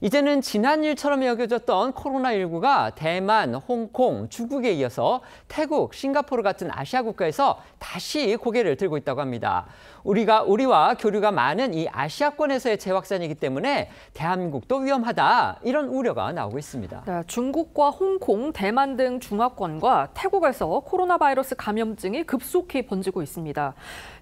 이제는 지난 일처럼 여겨졌던 코로나19가 대만, 홍콩, 중국에 이어서 태국, 싱가포르 같은 아시아 국가에서 다시 고개를 들고 있다고 합니다. 우리와 교류가 많은 이 아시아권에서의 재확산이기 때문에 대한민국도 위험하다, 이런 우려가 나오고 있습니다. 네, 중국과 홍콩, 대만 등 중화권과 태국에서 코로나 바이러스 감염증이 급속히 번지고 있습니다.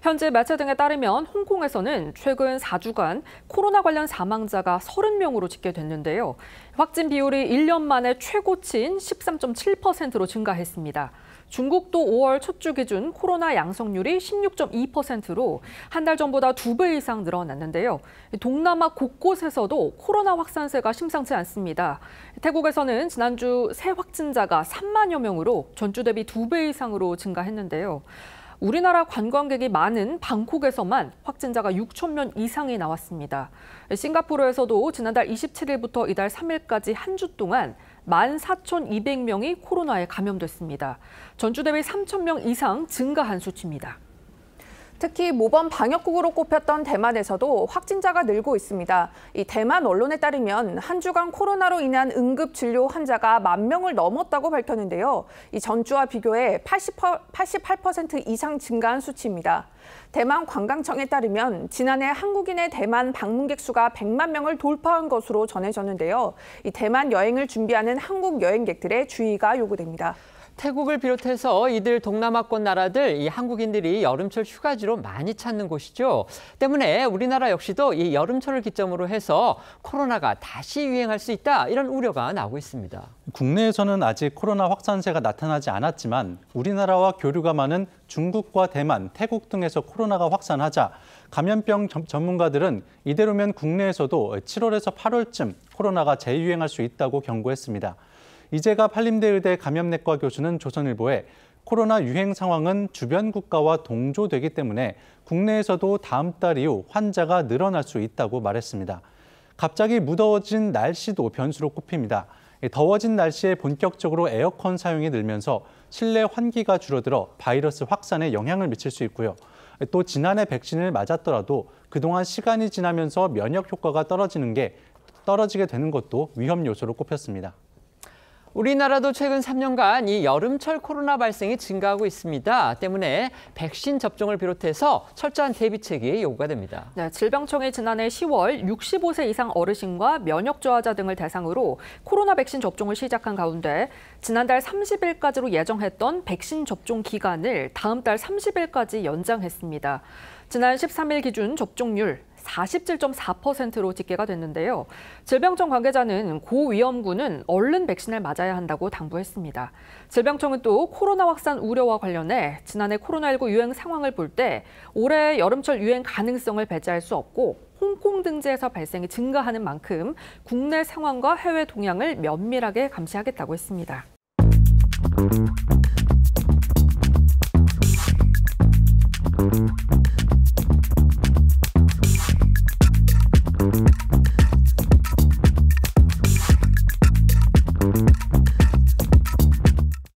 현재 매체 등에 따르면 홍콩에서는 최근 4주간 코로나 관련 사망자가 30명으로 집계됐는데요. 확진 비율이 1년 만에 최고치인 13.7%로 증가했습니다. 중국도 5월 첫 주 기준 코로나 양성률이 16.2%로 한 달 전보다 2배 이상 늘어났는데요. 동남아 곳곳에서도 코로나 확산세가 심상치 않습니다. 태국에서는 지난주 새 확진자가 3만여 명으로 전주 대비 2배 이상으로 증가했는데요. 우리나라 관광객이 많은 방콕에서만 확진자가 6천 명 이상이 나왔습니다. 싱가포르에서도 지난달 27일부터 이달 3일까지 한 주 동안 14,200명이 코로나에 감염됐습니다. 전주 대비 3천 명 이상 증가한 수치입니다. 특히 모범 방역국으로 꼽혔던 대만에서도 확진자가 늘고 있습니다. 이 대만 언론에 따르면 한 주간 코로나로 인한 응급 진료 환자가 10,000명을 넘었다고 밝혔는데요. 이 전주와 비교해 88% 이상 증가한 수치입니다. 대만 관광청에 따르면 지난해 한국인의 대만 방문객 수가 100만 명을 돌파한 것으로 전해졌는데요. 이 대만 여행을 준비하는 한국 여행객들의 주의가 요구됩니다. 태국을 비롯해서 이들 동남아권 나라들, 이 한국인들이 여름철 휴가지로 많이 찾는 곳이죠. 때문에 우리나라 역시도 이 여름철을 기점으로 해서 코로나가 다시 유행할 수 있다, 이런 우려가 나오고 있습니다. 국내에서는 아직 코로나 확산세가 나타나지 않았지만 우리나라와 교류가 많은 중국과 대만, 태국 등에서 코로나가 확산하자 감염병 전문가들은 이대로면 국내에서도 7월에서 8월쯤 코로나가 재유행할 수 있다고 경고했습니다. 이재갑 한림대의대 감염내과 교수는 조선일보에 코로나 유행 상황은 주변 국가와 동조되기 때문에 국내에서도 다음 달 이후 환자가 늘어날 수 있다고 말했습니다. 갑자기 무더워진 날씨도 변수로 꼽힙니다. 더워진 날씨에 본격적으로 에어컨 사용이 늘면서 실내 환기가 줄어들어 바이러스 확산에 영향을 미칠 수 있고요. 또 지난해 백신을 맞았더라도 그동안 시간이 지나면서 면역 효과가 떨어지게 되는 것도 위험 요소로 꼽혔습니다. 우리나라도 최근 3년간 이 여름철 코로나 발생이 증가하고 있습니다. 때문에 백신 접종을 비롯해서 철저한 대비책이 요구가 됩니다. 네, 질병청이 지난해 10월 65세 이상 어르신과 면역 저하자 등을 대상으로 코로나 백신 접종을 시작한 가운데 지난달 30일까지로 예정했던 백신 접종 기간을 다음 달 30일까지 연장했습니다. 지난 13일 기준 접종률 47.4%로 집계가 됐는데요. 질병청 관계자는 고위험군은 얼른 백신을 맞아야 한다고 당부했습니다. 질병청은 또 코로나 확산 우려와 관련해 지난해 코로나19 유행 상황을 볼 때 올해 여름철 유행 가능성을 배제할 수 없고 홍콩 등지에서 발생이 증가하는 만큼 국내 상황과 해외 동향을 면밀하게 감시하겠다고 했습니다.